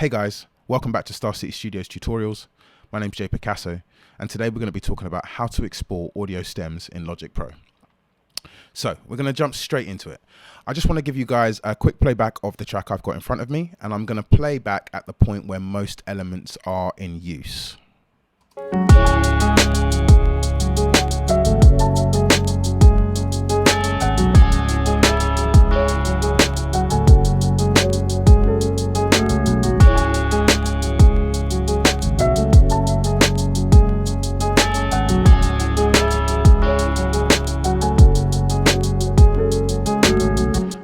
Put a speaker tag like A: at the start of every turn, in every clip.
A: Hey guys, welcome back to Star City Studios Tutorials. My name's Jay Picasso, and today we're going to be talking about how to export audio stems in Logic Pro. So we're going to jump straight into it. I just want to give you guys a quick playback of the track I've got in front of me, and I'm going to play back at the point where most elements are in use.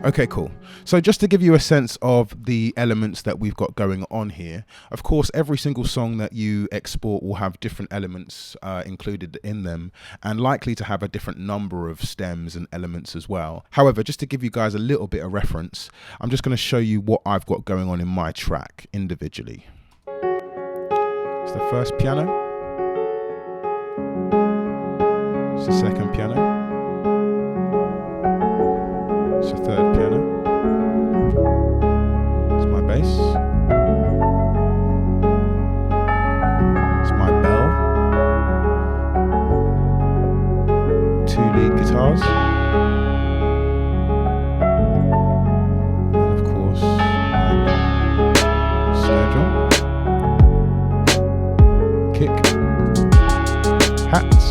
A: Okay, cool. So just to give you a sense of the elements that we've got going on here, of course, every single song that you export will have different elements included in them and likely to have a different number of stems and elements as well. However, just to give you guys a little bit of reference, I'm just going to show you what I've got going on in my track individually. It's the first piano. It's the second piano. It's the third piano. It's my bass. It's my bell. 2 lead guitars. And of course, my snare drum. Kick. Hats.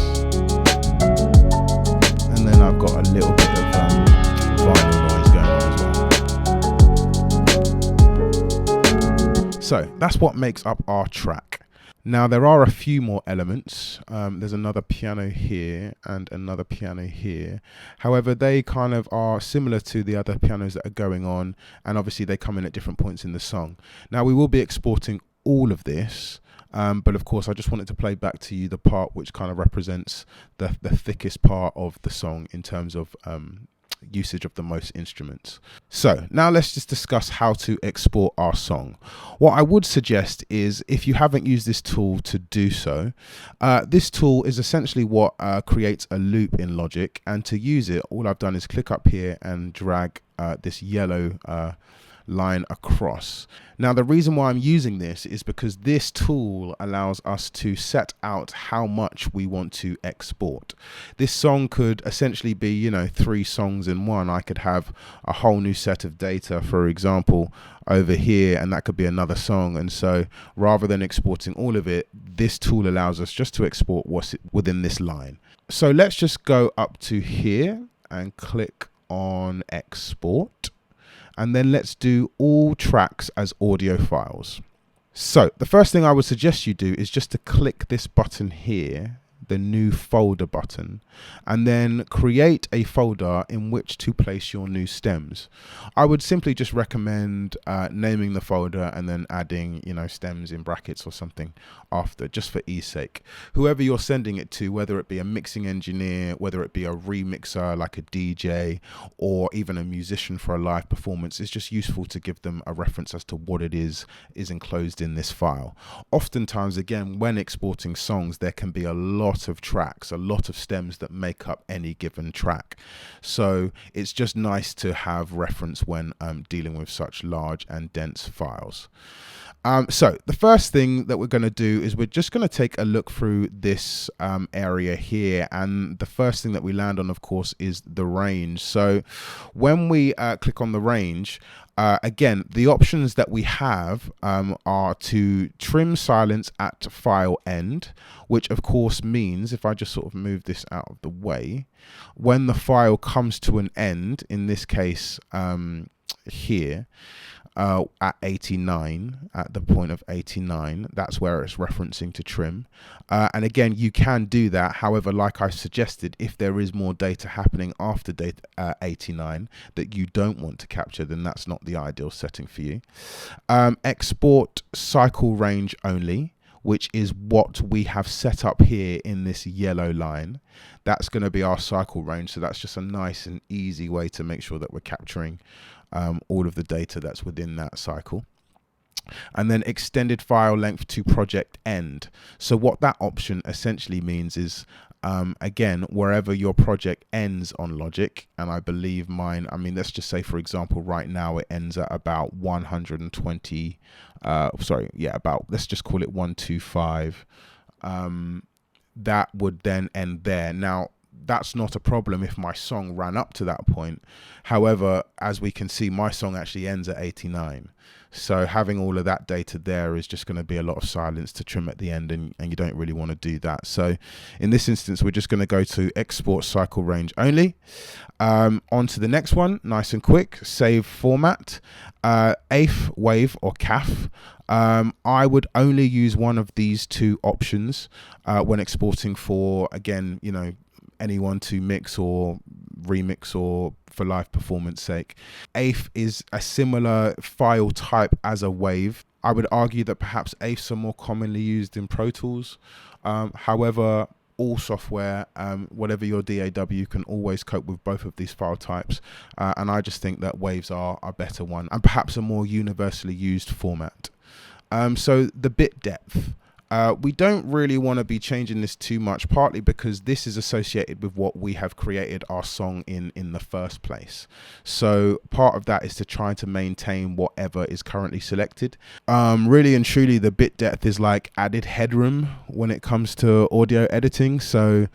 A: And then I've got a little bit of vinyl noise going on as well. So that's what makes up our track. Now there are a few more elements. There's another piano here and another piano here. However, they kind of are similar to the other pianos that are going on, and obviously they come in at different points in the song. Now we will be exporting all of this, but of course I just wanted to play back to you the part which kind of represents the thickest part of the song in terms of usage of the most instruments. So now let's just discuss how to export our song. What I would suggest is, if you haven't used this tool, to do so. This tool is essentially what creates a loop in Logic, and to use it, all I've done is click up here and drag this yellow line across. Now the reason why I'm using this is because this tool allows us to set out how much we want to export. This song could essentially be, 3 songs in one. I could have a whole new set of data, for example, over here, and that could be another song. And so rather than exporting all of it, this tool allows us just to export what's within this line. So let's just go up to here and click on export. And then let's do all tracks as audio files. So the first thing I would suggest you do is just to click this button here, the new folder button, and then create a folder in which to place your new stems. I would simply just recommend naming the folder and then adding, stems in brackets or something after, just for ease sake. Whoever you're sending it to, whether it be a mixing engineer, whether it be a remixer like a DJ, or even a musician for a live performance, it's just useful to give them a reference as to what it is enclosed in this file. Oftentimes, again, when exporting songs, there can be a lot of tracks, a lot of stems that make up any given track. So it's just nice to have reference when dealing with such large and dense files. So the first thing that we're going to do is we're just going to take a look through this area here, and the first thing that we land on, of course, is the range. So when we click on the range, again, the options that we have are to trim silence at file end, which of course means, if I just sort of move this out of the way, when the file comes to an end, in this case here, at 89, at the point of 89, that's where it's referencing to trim. And again, you can do that. However, like I suggested, if there is more data happening after date 89 that you don't want to capture, then that's not the ideal setting for you. Export cycle range only, which is what we have set up here in this yellow line. That's going to be our cycle range. So that's just a nice and easy way to make sure that we're capturing all of the data that's within that cycle. And then extended file length to project end. So what that option essentially means is again, wherever your project ends on Logic, and I believe mine, I mean, let's just say, for example, right now it ends at about 120, let's just call it 125. That would then end there. Now, that's not a problem if my song ran up to that point. However, as we can see, my song actually ends at 89. So having all of that data there is just going to be a lot of silence to trim at the end, and you don't really want to do that. So in this instance, we're just going to go to export cycle range only. On to the next one, nice and quick, save format, AF, wave or CAF. I would only use one of these two options when exporting for, again, you know, anyone to mix or remix or for live performance sake. AF is a similar file type as a wave. I would argue that perhaps AFs are more commonly used in Pro Tools. However, all software, whatever your DAW, can always cope with both of these file types. And I just think that waves are a better one and perhaps a more universally used format. So the bit depth. We don't really want to be changing this too much, partly because this is associated with what we have created our song in the first place. So part of that is to try to maintain whatever is currently selected. Really and truly, the bit depth is like added headroom when it comes to audio editing. So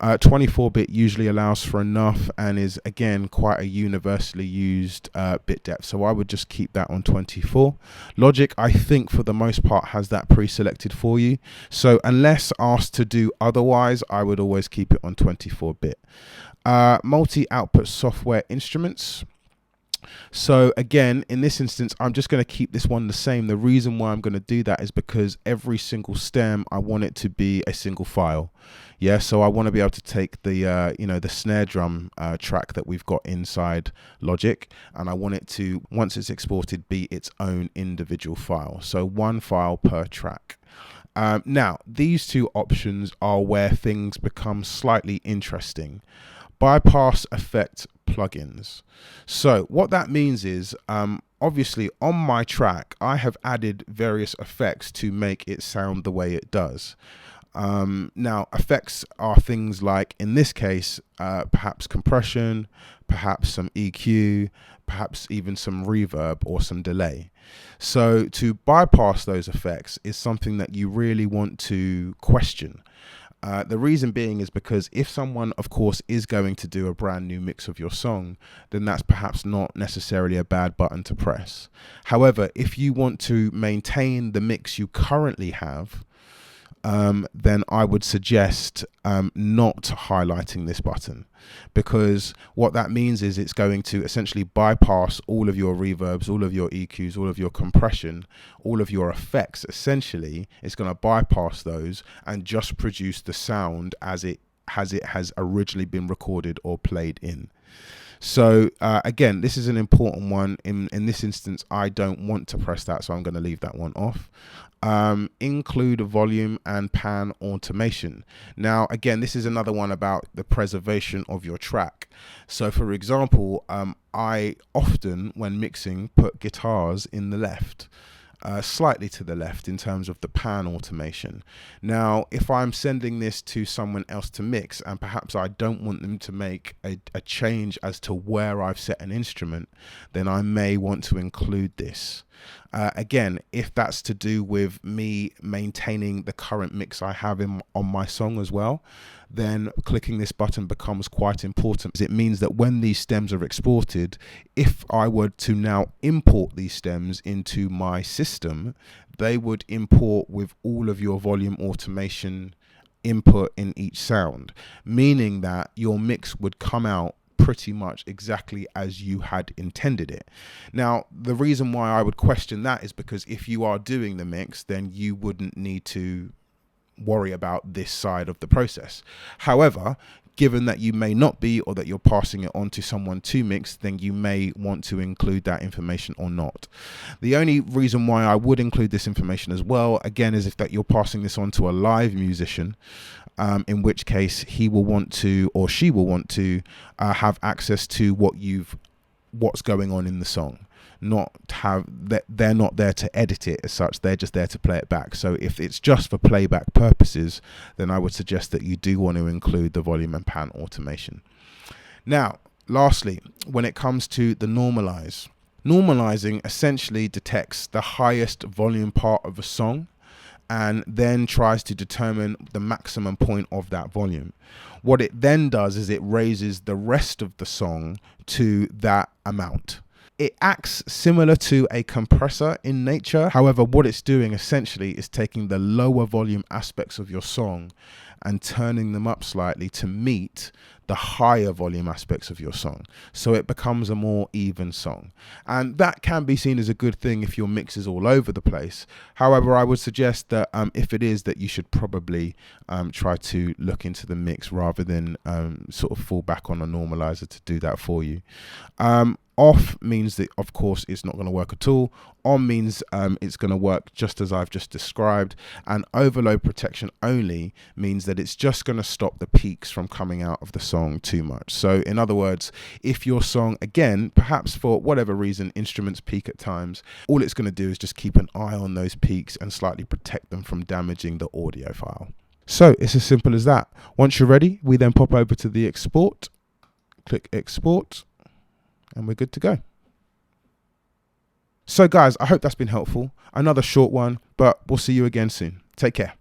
A: 24-bit usually allows for enough and is, again, quite a universally used bit depth. So I would just keep that on 24. Logic, I think, for the most part, has that pre-selected for you. So unless asked to do otherwise, I would always keep it on 24-bit. Multi-output software instruments. So again, in this instance, I'm just going to keep this one the same. The reason why I'm going to do that is because every single stem, I want it to be a single file. Yeah, so I want to be able to take the the snare drum track that we've got inside Logic, and I want it to, once it's exported, be its own individual file. So one file per track. Now, these two options are where things become slightly interesting. Bypass effect plugins. So what that means is, obviously on my track, I have added various effects to make it sound the way it does. Now, effects are things like, in this case, perhaps compression, perhaps some EQ, perhaps even some reverb or some delay. So to bypass those effects is something that you really want to question. The reason being is because if someone, of course, is going to do a brand new mix of your song, then that's perhaps not necessarily a bad button to press. However, if you want to maintain the mix you currently have, then I would suggest not highlighting this button, because what that means is it's going to essentially bypass all of your reverbs, all of your EQs, all of your compression, all of your effects. Essentially, it's going to bypass those and just produce the sound as it has originally been recorded or played in. So again, this is an important one. In this instance, I don't want to press that, so I'm going to leave that one off. Include volume and pan automation. Now, again, this is another one about the preservation of your track. So for example, I often, when mixing, put guitars in the left. Slightly to the left in terms of the pan automation. Now, if I'm sending this to someone else to mix, and perhaps I don't want them to make a change as to where I've set an instrument, then I may want to include this. Again, if that's to do with me maintaining the current mix I have on my song as well, then clicking this button becomes quite important. It means that when these stems are exported, if I were to now import these stems into my system, they would import with all of your volume automation input in each sound, meaning that your mix would come out pretty much exactly as you had intended it. Now, the reason why I would question that is because if you are doing the mix, then you wouldn't need to worry about this side of the process. However, given that you may not be, or that you're passing it on to someone to mix, then you may want to include that information or not. The only reason why I would include this information as well, again, is if that you're passing this on to a live musician, in which case he will want to, or she will want to, have access to what's going on in the song. not have that, they're not there to edit it as such, they're just there to play it back. So if it's just for playback purposes, then I would suggest that you do want to include the volume and pan automation. Now, lastly, when it comes to the normalize, normalizing essentially detects the highest volume part of a song and then tries to determine the maximum point of that volume. What it then does is it raises the rest of the song to that amount. It acts similar to a compressor in nature. However, what it's doing essentially is taking the lower volume aspects of your song and turning them up slightly to meet the higher volume aspects of your song. So it becomes a more even song. And that can be seen as a good thing if your mix is all over the place. However, I would suggest that if it is, that you should probably try to look into the mix rather than sort of fall back on a normalizer to do that for you. Off means that, of course, it's not going to work at all. On means it's going to work just as I've just described. And overload protection only means that it's just going to stop the peaks from coming out of the song too much. So in other words, if your song, again, perhaps for whatever reason, instruments peak at times, all it's going to do is just keep an eye on those peaks and slightly protect them from damaging the audio file. So it's as simple as that. Once you're ready, we then pop over to the export, click export, and we're good to go. So guys, I hope that's been helpful. Another short one, but we'll see you again soon. Take care.